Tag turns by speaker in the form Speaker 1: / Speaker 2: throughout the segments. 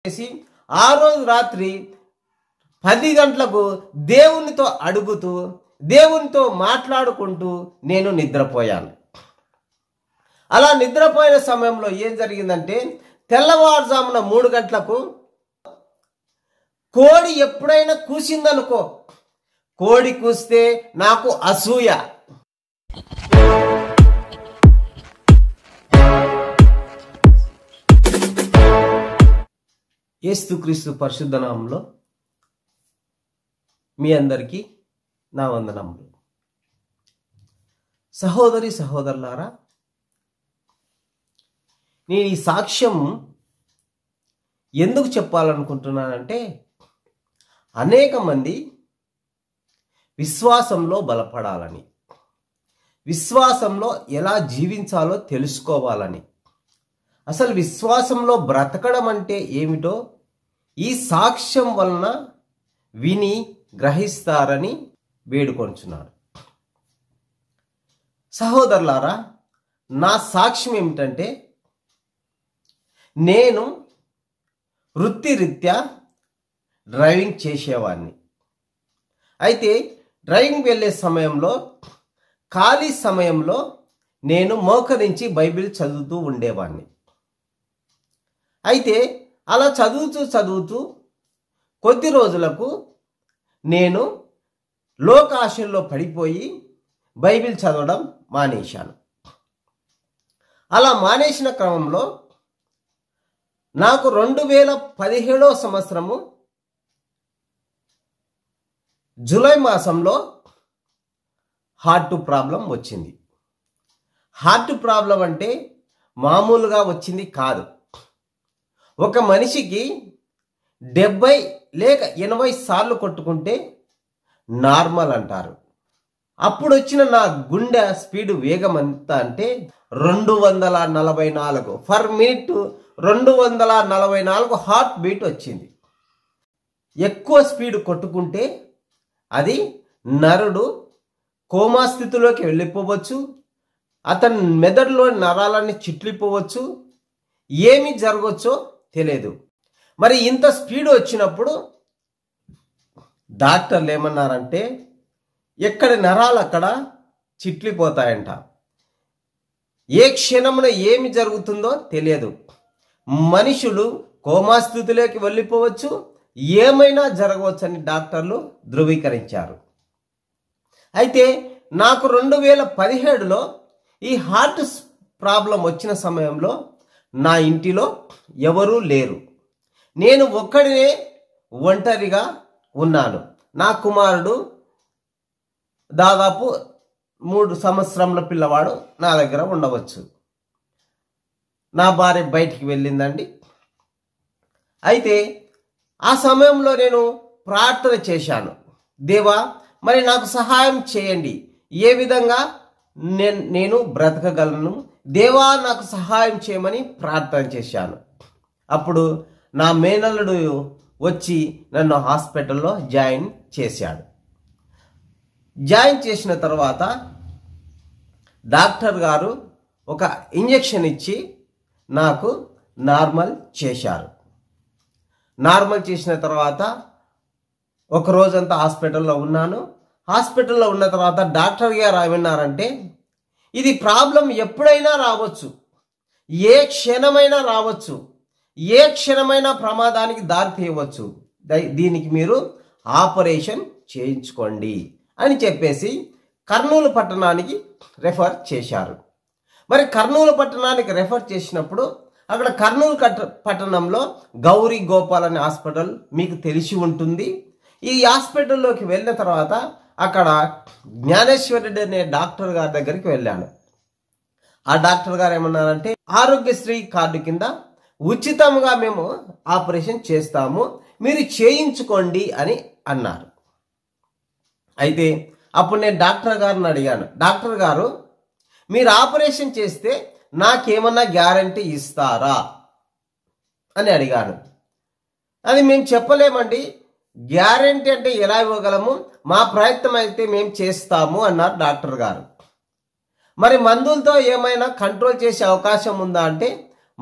Speaker 1: చేసి ఆ రోజు రాత్రి 10 గంటలకు దేవునితో అడుగుతూ దేవునితో మాట్లాడుకుంటూ నేను నిద్రపోయాను. అలా నిద్రపోయిన సమయంలో ఏం జరిగిందంటే తెల్లవారుజామున 3 గంటలకు కోడి ఎప్పుడైనా కూసిందనుకో, కోడి కూస్తే నాకు అసూయ. యేసుక్రీస్తు పరిశుద్ధ నామములో మీ అందరికీ నా వందనములు. సహోదరి సహోదరులారా, నేను ఈ సాక్ష్యం ఎందుకు చెప్పాలనుకుంటున్నానంటే అనేక మంది విశ్వాసంలో బలపడాలని, విశ్వాసంలో ఎలా జీవించాలో తెలుసుకోవాలని, అసలు విశ్వాసంలో బ్రతకడం అంటే ఏమిటో ఈ సాక్ష్యం వలన విని గ్రహిస్తారని వేడుకొంచున్నాను. సహోదరులారా, నా సాక్ష్యం ఏమిటంటే నేను వృత్తిరీత్యా డ్రైవింగ్ చేసేవాడిని. అయితే డ్రైవింగ్ వెళ్ళే సమయంలో ఖాళీ సమయంలో నేను మోకరించి బైబిల్ చదువుతూ ఉండేవాడిని. అయితే అలా చదువుతూ కొద్ది రోజులకు నేను లోకాశల్లో పడిపోయి బైబిల్ చదవడం మానేశాను. అలా మానేసిన క్రమంలో నాకు 2017 సంవత్సరము జూలై మాసంలో హార్ట్ ప్రాబ్లం వచ్చింది. హార్ట్ ప్రాబ్లం అంటే మామూలుగా వచ్చింది కాదు. ఒక మనిషికి 70 లేక 80 సార్లు కొట్టుకుంటే నార్మల్ అంటారు. అప్పుడు వచ్చిన నా గుండె స్పీడ్ వేగం ఎంత అంటే 244 పర్ మినిట్, 244 హార్ట్ బీట్ వచ్చింది. ఎక్కువ స్పీడ్ కొట్టుకుంటే అది నరుడు కోమా స్థితిలోకి వెళ్ళిపోవచ్చు, అతని మెదడులో నరాలన్నీ చిట్లిపోవచ్చు, ఏమి జరగవచ్చో తెలియదు. మరి ఇంత స్పీడ్ వచ్చినప్పుడు డాక్టర్లు ఏమన్నారంటే ఎక్కడ నరాలు అక్కడ చిట్లిపోతాయంట. ఏ క్షణమున ఏమి జరుగుతుందో తెలియదు. మనుషులు కోమా స్థితిలోకి వెళ్ళిపోవచ్చు, ఏమైనా జరగవచ్చని డాక్టర్లు ధృవీకరించారు. అయితే నాకు 2017లో ఈ హార్ట్ ప్రాబ్లం వచ్చిన సమయంలో నా ఇంటిలో ఎవరూ లేరు. నేను ఒక్కడినే ఒంటరిగా ఉన్నాను. నా కుమారుడు దాదాపు 3 సంవత్సరముల పిల్లవాడు నా దగ్గర ఉండవచ్చు. నా భార్య బయటికి వెళ్ళిందండి. అయితే ఆ సమయంలో నేను ప్రార్థన చేశాను, దేవా మరి నాకు సహాయం చేయండి, ఏ విధంగా నేను బ్రతకగలను, దేవా నాకు సహాయం చేయమని ప్రార్థన చేశాను. అప్పుడు నా మేనల్లుడు వచ్చి నన్ను హాస్పిటల్లో జాయిన్ చేశాడు. జాయిన్ చేసిన తర్వాత డాక్టర్ గారు ఒక ఇంజెక్షన్ ఇచ్చి నాకు నార్మల్ చేశారు. నార్మల్ చేసిన తర్వాత ఒక రోజంతా హాస్పిటల్లో ఉన్నాను. హాస్పిటల్లో ఉన్న తర్వాత డాక్టర్ గారు ఏమన్నారంటే ఇది ప్రాబ్లం ఎప్పుడైనా రావచ్చు, ఏ క్షణమైనా రావచ్చు, ఏ క్షణమైనా ప్రమాదానికి దారి తీయవచ్చు, దీనికి మీరు ఆపరేషన్ చేయించుకోండి అని చెప్పేసి కర్నూలు పట్టణానికి రెఫర్ చేశారు. మరి కర్నూలు పట్టణానికి రెఫర్ చేసినప్పుడు అక్కడ కర్నూలు పట్టణంలో గౌరీ గోపాల్ అనే హాస్పిటల్ మీకు తెలిసి ఉంటుంది. ఈ హాస్పిటల్లోకి వెళ్ళిన తర్వాత అక్కడ జ్ఞానేశ్వరుడు అనే డాక్టర్ గారి దగ్గరికి వెళ్ళాను. ఆ డాక్టర్ గారు ఏమన్నారంటే ఆరోగ్యశ్రీ కార్డు కింద ఉచితంగా మేము ఆపరేషన్ చేస్తాము, మీరు చేయించుకోండి అని అన్నారు. అయితే అప్పుడు నేను డాక్టర్ గారిని అడిగాను, డాక్టర్ గారు మీరు ఆపరేషన్ చేస్తే నాకేమన్నా గ్యారంటీ ఇస్తారా అని అడిగాను. అది మేము చెప్పలేమండి, గ్యారంటీ అంటే ఎలా ఇవ్వగలము, మా ప్రయత్నం అయితే మేము చేస్తాము అన్నారు డాక్టర్ గారు. మరి మందులతో ఏమైనా కంట్రోల్ చేసే అవకాశం ఉందా అంటే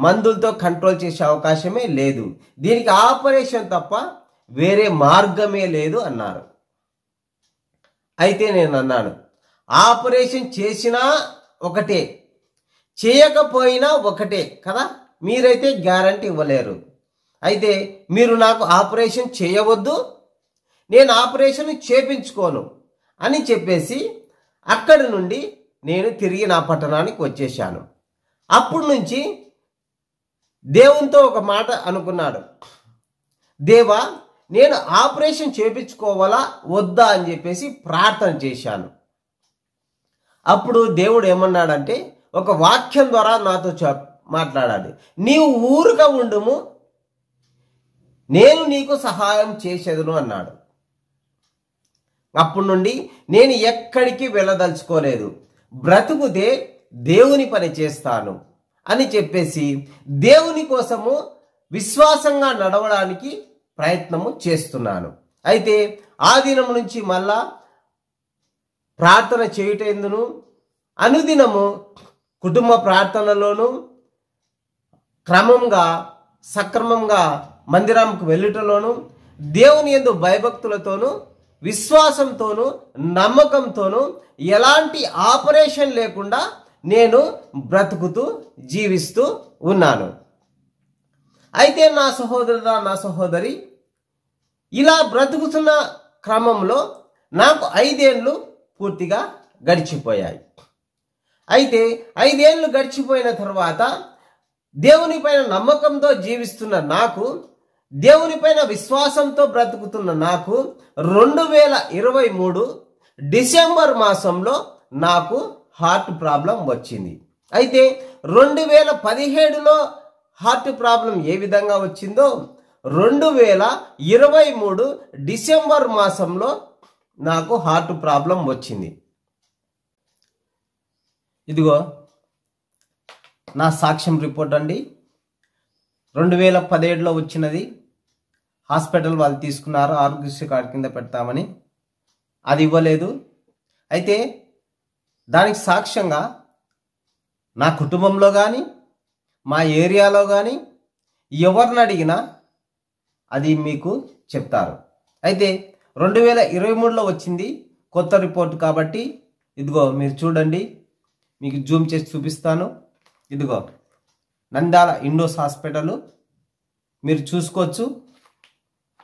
Speaker 1: మందులతో కంట్రోల్ చేసే అవకాశమే లేదు, దీనికి ఆపరేషన్ తప్ప వేరే మార్గమే లేదు అన్నారు. అయితే నేను అన్నాను, ఆపరేషన్ చేసినా ఒకటే, చేయకపోయినా ఒకటే కదా, మీరైతే గ్యారంటీ ఇవ్వలేరు. అయితే మీరు నాకు ఆపరేషన్ చేయవద్దు, నేను ఆపరేషన్ చేపించుకోను అని చెప్పేసి అక్కడి నుండి నేను తిరిగి నా పట్టణానికి వచ్చేసాను. అప్పటి నుంచి దేవునితో ఒక మాట అనుకున్నాడు, దేవా నేను ఆపరేషన్ చేపించుకోవాలా వద్దా అని చెప్పేసి ప్రార్థన చేశాను. అప్పుడు దేవుడు ఏమన్నాడంటే ఒక వాక్యం ద్వారా నాతో మాట్లాడాలి, నీవు ఊరుగా ఉండుము, నేను నీకు సహాయం చేసేదను అన్నాడు. అప్పటి నుండి నేను ఎక్కడికి వెళ్ళదలుచుకోలేదు, బ్రతుకుతే దేవుని పని చేస్తాను అని చెప్పేసి దేవుని కోసము విశ్వాసంగా నడవడానికి ప్రయత్నము చేస్తున్నాను. అయితే ఆ దినం నుంచి మళ్ళా ప్రార్థన చేయుటెందును, అనుదినము కుటుంబ ప్రార్థనలోను క్రమంగా సక్రమంగా మందిరంకు వెళ్ళుటలోను దేవుని యందు భయభక్తులతోనూ విశ్వాసంతోనూ నమ్మకంతోనూ ఎలాంటి ఆపరేషన్ లేకుండా నేను బ్రతుకుతూ జీవిస్తూ ఉన్నాను. అయితే నా సహోదరుడా, నా సహోదరి, ఇలా బ్రతుకుతున్న క్రమంలో నాకు 5 ఏళ్ళు పూర్తిగా గడిచిపోయాయి. అయితే 5 ఏళ్ళు గడిచిపోయిన తర్వాత దేవునిపైన నమ్మకంతో జీవిస్తున్న నాకు, దేవునిపైన విశ్వాసంతో బ్రతుకుతున్న నాకు 2023 డిసెంబర్ మాసంలో నాకు హార్ట్ ప్రాబ్లం వచ్చింది. అయితే 2017లో హార్ట్ ప్రాబ్లం ఏ విధంగా వచ్చిందో 2023 డిసెంబర్ మాసంలో నాకు హార్ట్ ప్రాబ్లం వచ్చింది. ఇదిగో నా సాక్ష్యం రిపోర్ట్ అండి. 2017లో వచ్చినది. హాస్పిటల్ వాళ్ళు తీసుకున్నారు, ఆరోగ్యశ్రీ కార్డు కింద పెడతామని, అది ఇవ్వలేదు. అయితే దానికి సాక్ష్యంగా నా కుటుంబంలో కానీ మా ఏరియాలో కానీ ఎవరిని అడిగినా అది మీకు చెప్తారు. అయితే 2023లో వచ్చింది, కొత్త రిపోర్ట్ కాబట్టి ఇదిగో మీరు చూడండి, మీకు జూమ్ చేసి చూపిస్తాను. ఇదిగో నంద్యాల ఇండోస్ హాస్పిటల్, మీరు చూసుకోవచ్చు.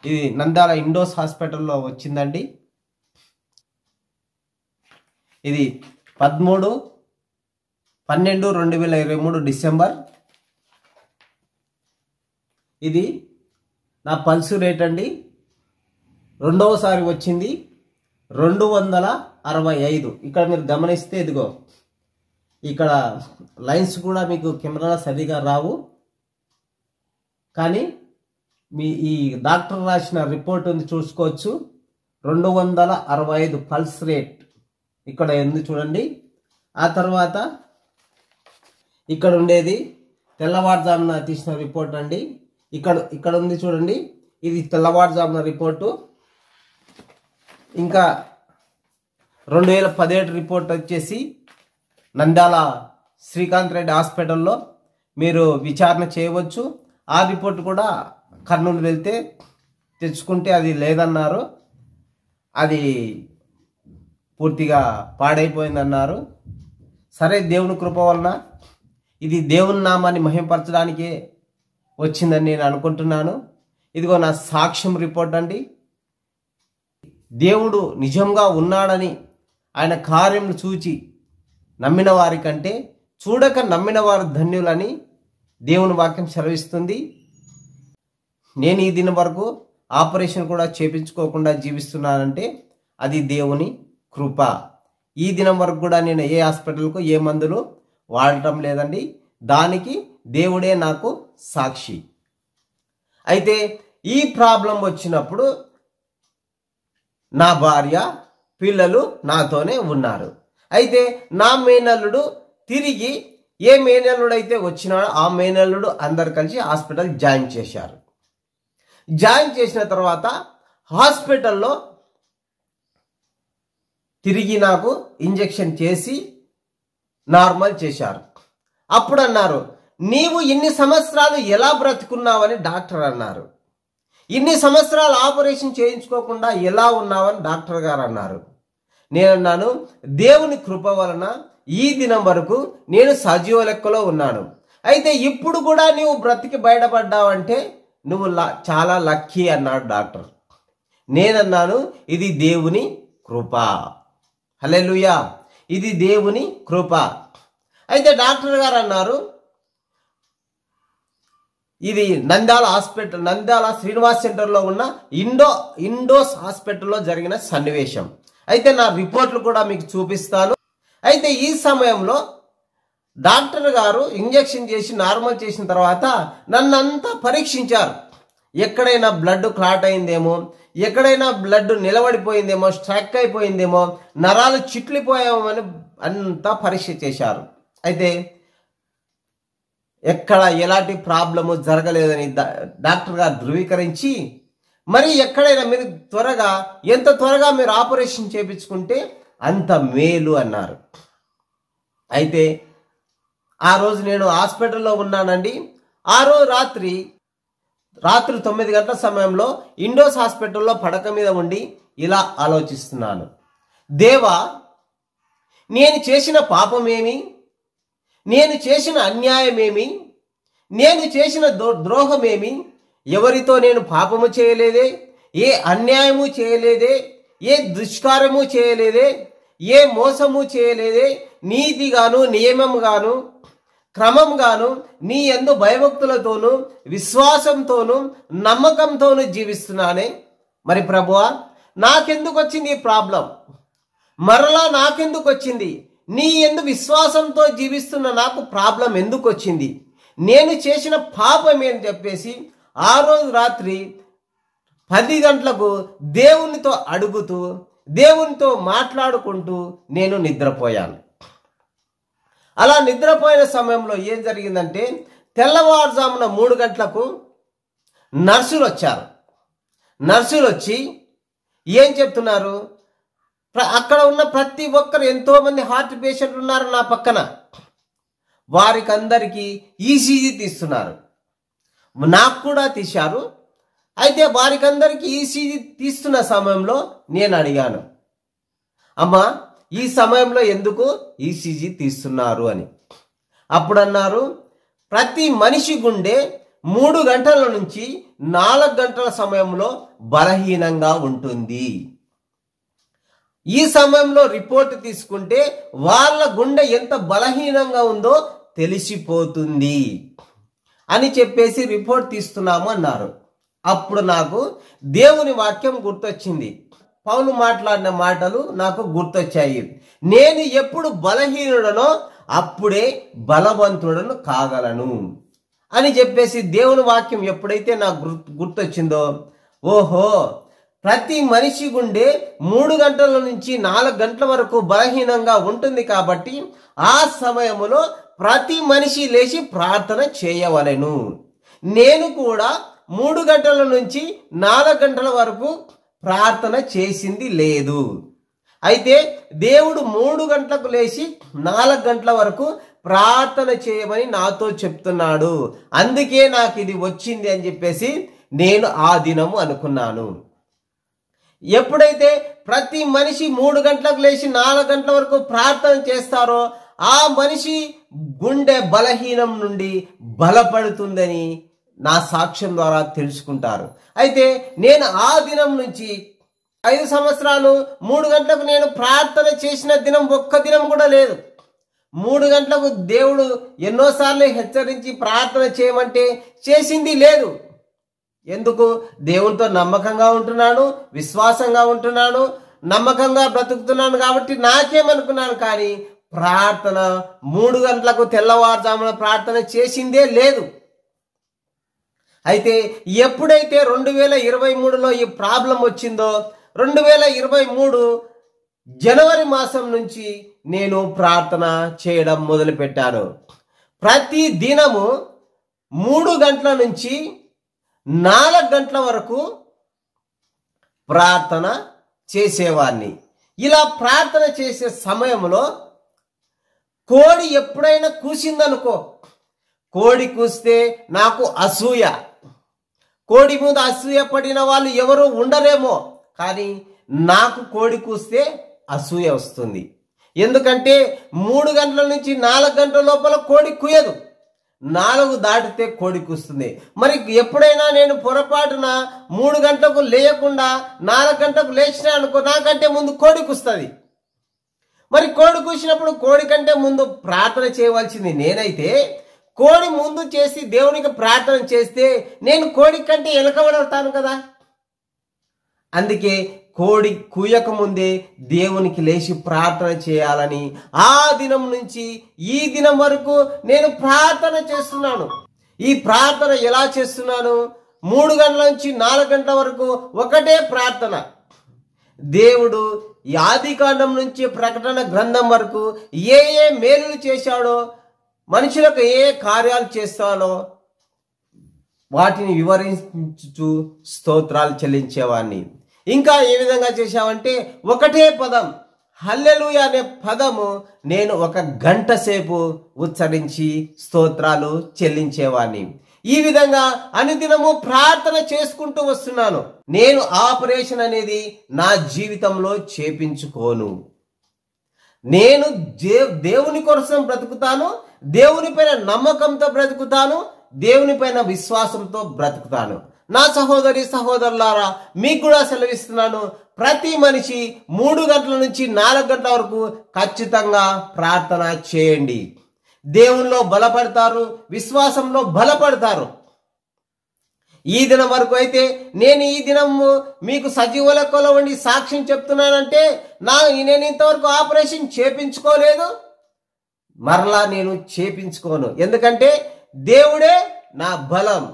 Speaker 1: ఇది నంద్యాల ఇండోస్ హాస్పిటల్లో వచ్చిందండి. ఇది 13/12/2023 డిసెంబర్. ఇది నా పల్స్ రేట్ అండి. రెండవసారి వచ్చింది 265. ఇక్కడ మీరు గమనిస్తే ఇదిగో ఇక్కడ లైన్స్ కూడా మీకు కెమెరాలో సరిగా రావు, కానీ మీ ఈ డాక్టర్ రాసిన రిపోర్ట్ ఉంది చూసుకోవచ్చు. 265 పల్స్ రేట్ ఇక్కడ ఉంది చూడండి. ఆ తర్వాత ఇక్కడ ఉండేది తెల్లవారుజామున తీసిన రిపోర్ట్ అండి. ఇక్కడ ఉంది చూడండి, ఇది తెల్లవారుజామున రిపోర్టు. ఇంకా 2017 రిపోర్ట్ వచ్చేసి నంద్యాల శ్రీకాంత్ రెడ్డి హాస్పిటల్లో మీరు విచారణ చేయవచ్చు. ఆ రిపోర్ట్ కూడా కర్నూలు వెళ్తే తెచ్చుకుంటే అది లేదన్నారు, అది పూర్తిగా పాడైపోయిందన్నారు. సరే, దేవుని కృప వలన ఇది దేవుని నామాన్ని మహిమపరచడానికే వచ్చిందని నేను అనుకుంటున్నాను. ఇదిగో నా సాక్ష్యం రిపోర్ట్ అండి. దేవుడు నిజంగా ఉన్నాడని, ఆయన కార్యములు చూచి నమ్మిన వారి కంటే చూడక నమ్మిన వారు ధన్యులని దేవుని వాక్యం సెలవిస్తుంది. నేను ఈ దినం వరకు ఆపరేషన్ కూడా చేపించుకోకుండా జీవిస్తున్నానంటే అది దేవుని కృప. ఈ దినం వరకు కూడా నేను ఏ హాస్పిటల్కు ఏ మందులు వాడటం లేదండి. దానికి దేవుడే నాకు సాక్షి. అయితే ఈ ప్రాబ్లం వచ్చినప్పుడు నా భార్య పిల్లలు నాతోనే ఉన్నారు. అయితే నా మేనల్లుడు తిరిగి ఏ మేనల్లుడు అయితే వచ్చినాడో ఆ మేనల్లుడు అందరు కలిసి హాస్పిటల్ జాయిన్ చేశారు. జాయిన్ చేసిన తర్వాత హాస్పిటల్లో తిరిగి నాకు ఇంజెక్షన్ చేసి నార్మల్ చేశారు. అప్పుడు అన్నారు, నీవు ఇన్ని సంవత్సరాలు ఎలా బ్రతుకున్నావని డాక్టర్ అన్నారు. ఇన్ని సంవత్సరాలు ఆపరేషన్ చేయించుకోకుండా ఎలా ఉన్నావని డాక్టర్ గారు అన్నారు. నేనన్నాను, దేవుని కృప వలన ఈ దినం వరకు నేను సజీవ లెక్కలో ఉన్నాను. అయితే ఇప్పుడు కూడా నీవు బ్రతికి బయటపడ్డావంటే నువ్వు చాలా లక్కీ అన్నాడు డాక్టర్. నేనన్నాను, ఇది దేవుని కృప. హల్లెలూయా, ఇది దేవుని కృప. అయితే డాక్టర్ గారు అన్నారు, ఇది నంద్యాల హాస్పిటల్, నంద్యాల శ్రీనివాస్ సెంటర్లో ఉన్న ఇండోస్ హాస్పిటల్లో జరిగిన సన్నివేశం. అయితే నా రిపోర్ట్లు కూడా మీకు చూపిస్తాను. అయితే ఈ సమయంలో డాక్టర్ గారు ఇంజెక్షన్ చేసి నార్మల్ చేసిన తర్వాత నన్నంతా పరీక్షించారు. ఎక్కడైనా బ్లడ్ క్లాట్ అయిందేమో, ఎక్కడైనా బ్లడ్ నిలబడిపోయిందేమో, స్ట్రక్ అయిపోయిందేమో, నరాలు చిట్లిపోయామో అని అంతా పరీక్ష చేశారు. అయితే ఎక్కడ ఎలాంటి ప్రాబ్లము జరగలేదని డాక్టర్ గారు ధృవీకరించి, మరి ఎక్కడైనా మీరు ఎంత త్వరగా మీరు ఆపరేషన్ చేయించుకుంటే అంత మేలు అన్నారు. అయితే ఆ రోజు నేను హాస్పిటల్లో ఉన్నానండి. ఆ రోజు రాత్రి 9 గంటల సమయంలో ఇండోస్ హాస్పిటల్లో పడక మీద ఉండి ఇలా ఆలోచిస్తున్నాను, దేవా, నేను చేసిన పాపమేమి, నేను చేసిన అన్యాయమేమి, నేను చేసిన ద్రోహమేమి, ఎవరితో నేను పాపము చేయలేదే, ఏ అన్యాయము చేయలేదే, ఏ దుష్కార్యము చేయలేదే, ఏ మోసము చేయలేదే, నీతిగాను నియమముగాను క్రమంగాను నీ యందు భయభక్తులతోనూ విశ్వాసంతోనూ నమ్మకంతోనూ జీవిస్తున్నానే. మరి ప్రభువా, నాకెందుకు వచ్చింది ఈ ప్రాబ్లం? మరలా నాకెందుకు వచ్చింది? నీ యందు విశ్వాసంతో జీవిస్తున్న నాకు ప్రాబ్లం ఎందుకు వచ్చింది? నేను చేసిన పాపమే అని చెప్పేసి ఆ రోజు రాత్రి 10 గంటలకు దేవునితో అడుగుతూ, దేవునితో మాట్లాడుకుంటూ నేను నిద్రపోయాను. అలా నిద్రపోయిన సమయంలో ఏం జరిగిందంటే, తెల్లవారుజామున 3 గంటలకు నర్సులు వచ్చారు. నర్సులు వచ్చి ఏం చెప్తున్నారు, అక్కడ ఉన్న ప్రతి ఒక్కరు, ఎంతో మంది హార్ట్ పేషెంట్లు ఉన్నారు నా పక్కన, వారికి అందరికీ ఈసీజీ తీస్తున్నారు. నాకు కూడా తీశారు. అయితే వారికి అందరికీ ఈసీజీ తీస్తున్న సమయంలో నేను అడిగాను, అమ్మా, ఈ సమయంలో ఎందుకు ఈసీజీ తీస్తున్నారు అని. అప్పుడు అన్నారు, ప్రతి మనిషి గుండె 3 గంటల నుంచి 4 గంటల సమయంలో బలహీనంగా ఉంటుంది. ఈ సమయంలో రిపోర్ట్ తీసుకుంటే వాళ్ళ గుండె ఎంత బలహీనంగా ఉందో తెలిసిపోతుంది అని చెప్పేసి రిపోర్ట్ తీస్తున్నాము అన్నారు. అప్పుడు నాకు దేవుని వాక్యం గుర్తొచ్చింది. పౌలు మాట్లాడిన మాటలు నాకు గుర్తొచ్చాయి. నేను ఎప్పుడు బలహీనుడనో అప్పుడే బలవంతుడను కాగలను అని చెప్పేసి దేవుని వాక్యం ఎప్పుడైతే నాకు గుర్తొచ్చిందో, ఓహో, ప్రతి మనిషి గుండె 3 గంటల నుంచి 4 గంటల వరకు బలహీనంగా ఉంటుంది. కాబట్టి ఆ సమయంలో ప్రతి మనిషి లేచి ప్రార్థన చేయవలెను. నేను కూడా 3 గంటల నుంచి 4 గంటల వరకు ప్రార్థన చేసింది లేదు. అయితే దేవుడు 3 గంటలకు లేచి 4 గంటల వరకు ప్రార్థన చేయమని నాతో చెప్తున్నాడు. అందుకే నాకు ఇది వచ్చింది అని చెప్పేసి నేను ఆ దినము అనుకున్నాను. ఎప్పుడైతే ప్రతి మనిషి 3 గంటలకు లేచి 4 గంటల వరకు ప్రార్థన చేస్తారో ఆ మనిషి గుండె బలహీనం నుండి బలపడుతుందని నా సాక్ష్యం ద్వారా తెలుసుకుంటారు. అయితే నేను ఆ దినం నుంచి 5 సంవత్సరాలు 3 గంటలకు నేను ప్రార్థన చేసిన దినం ఒక్క దినం కూడా లేదు. 3 గంటలకు దేవుడు ఎన్నోసార్లు హెచ్చరించి ప్రార్థన చేయమంటే చేసింది లేదు. ఎందుకు? దేవునితో నమ్మకంగా ఉంటున్నాను, విశ్వాసంగా ఉంటున్నాను, నమ్మకంగా బ్రతుకుతున్నాను కాబట్టి నాకేమనుకున్నాను. కానీ ప్రార్థన 3 గంటలకు తెల్లవారుజామున ప్రార్థన చేసిందే లేదు. అయితే ఎప్పుడైతే 2023లో ఈ ప్రాబ్లం వచ్చిందో 2023 జనవరి మాసం నుంచి నేను ప్రార్థన చేయడం మొదలుపెట్టాను. ప్రతి దినము 3 గంటల నుంచి 4 గంటల వరకు ప్రార్థన చేసేవాడిని. ఇలా ప్రార్థన చేసే సమయంలో కోడి ఎప్పుడైనా కూసిందనుకో, కోడి కూస్తే నాకు అసూయ. కోడి మీద అసూయ పడిన వాళ్ళు ఎవరు ఉండరేమో, కానీ నాకు కోడి కూస్తే అసూయ వస్తుంది. ఎందుకంటే 3 గంటల నుంచి 4 గంటల లోపల కోడి కూయదు, 4 దాటితే కోడి కూస్తుంది. మరి ఎప్పుడైనా నేను పొరపాటున 3 గంటలకు లేయకుండా 4 గంటలకు లేచినా అనుకో, నాకంటే ముందు కోడి కూస్తుంది. మరి కోడి కూసినప్పుడు కోడి కంటే ముందు ప్రార్థన చేయవలసింది నేనైతే, కోడి ముందు చేసి దేవునికి ప్రార్థన చేస్తే నేను కోడి కంటే వెనకబడతాను కదా. అందుకే కోడి కూయక ముందే దేవునికి లేచి ప్రార్థన చేయాలని ఆ దినం నుంచి ఈ దినం వరకు నేను ప్రార్థన చేస్తున్నాను. ఈ ప్రార్థన ఎలా చేస్తున్నాను? 3 గంటల నుంచి 4 గంటల వరకు ఒకటే ప్రార్థన. దేవుడు ఈ ఆదికాండం నుంచి ప్రకటన గ్రంథం వరకు ఏ ఏ మేలులు చేశాడో, మనుషులకు ఏ కార్యాలు చేస్తాడో వాటిని వివరించు స్తోత్రాలు చెల్లించేవాడిని. ఇంకా ఏ విధంగా చేశావంటే, ఒకటే పదం హల్లెలూయా అనే పదము నేను 1 గంట సేపు ఉచ్చరించి స్తోత్రాలు చెల్లించేవాడిని. ఈ విధంగా అనుదినము ప్రార్థన చేసుకుంటూ వస్తున్నాను. నేను ఆపరేషన్ అనేది నా జీవితంలో చేపించుకోను. నేను దేవుని కోసం బ్రతుకుతాను, దేవుని పైన నమ్మకంతో బ్రతుకుతాను, దేవుని పైన విశ్వాసంతో బ్రతుకుతాను. నా సహోదరి సహోదరులారా, మీకు కూడా సెలవిస్తున్నాను, ప్రతి మనిషి 3 గంటల నుంచి 4 గంటల వరకు ఖచ్చితంగా ప్రార్థన చేయండి. దేవునిలో బలపడతారు, విశ్వాసంలో బలపడతారు. ఈ దినం వరకు అయితే నేను ఈ దినము మీకు సజీవ లెక్కలో ఉండి సాక్ష్యం చెప్తున్నానంటే, నేను ఇంతవరకు ఆపరేషన్ చేపించుకోలేదు, మరలా నేను చేపించుకోను. ఎందుకంటే దేవుడే నా బలం,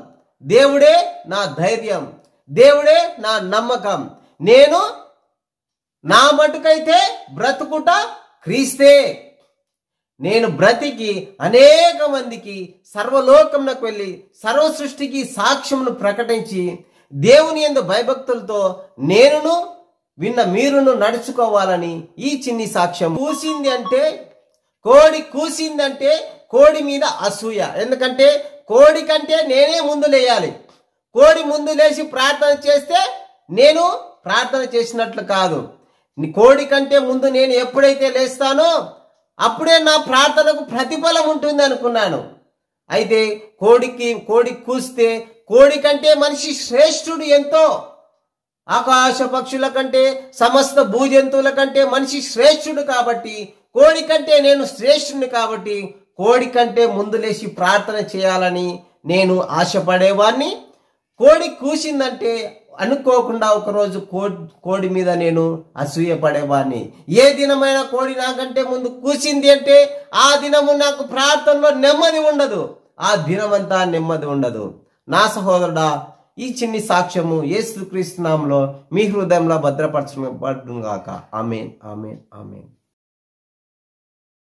Speaker 1: దేవుడే నా ధైర్యం, దేవుడే నా నమ్మకం. నేను నా మటుకైతే బ్రతుకుట క్రీస్తే. నేను బ్రతికి అనేక మందికి సర్వలోకంలోకి వెళ్ళి సర్వ సృష్టికి సాక్ష్యమును ప్రకటించి దేవుని యందు భయభక్తులతో నేనును విన్న మీరును నడుచుకోవాలని ఈ చిన్ని సాక్ష్యం. కోడి కూసిందంటే కోడి మీద అసూయ. ఎందుకంటే కోడి కంటే నేనే ముందు లేయాలి. కోడి ముందు లేచి ప్రార్థన చేస్తే నేను ప్రార్థన చేసినట్లు కాదు. కోడి కంటే ముందు నేను ఎప్పుడైతే లేస్తానో అప్పుడే నా ప్రార్థనకు ప్రతిఫలం ఉంటుంది అనుకున్నాను. అయితే కోడి కూస్తే కోడి కంటే మనిషి శ్రేష్ఠుడు ఎంతో. ఆకాశ పక్షుల కంటే సమస్త భూజంతువుల కంటే మనిషి శ్రేష్ఠుడు కాబట్టి, కోడి కంటే నేను శ్రేష్ఠుడిని కాబట్టి కోడి కంటే ముందు లేచి ప్రార్థన చేయాలని నేను ఆశపడేవాడిని. కోడి కూసిందంటే అనుకోకుండా ఒకరోజు కోడి మీద నేను అసూయ పడేవాడిని. ఏ దినమైనా కోడి నాకంటే ముందు కూసింది అంటే ఆ దినము నాకు ప్రార్థనలో నెమ్మది ఉండదు, ఆ దినమంతా నెమ్మది ఉండదు. నా సహోదరుడా, ఈ చిన్ని సాక్ష్యము యేసుక్రీస్తు నామములో మీ హృదయంలో భద్రపరచబడును గాక. ఆమేన్, ఆమేన్, ఆమేన్.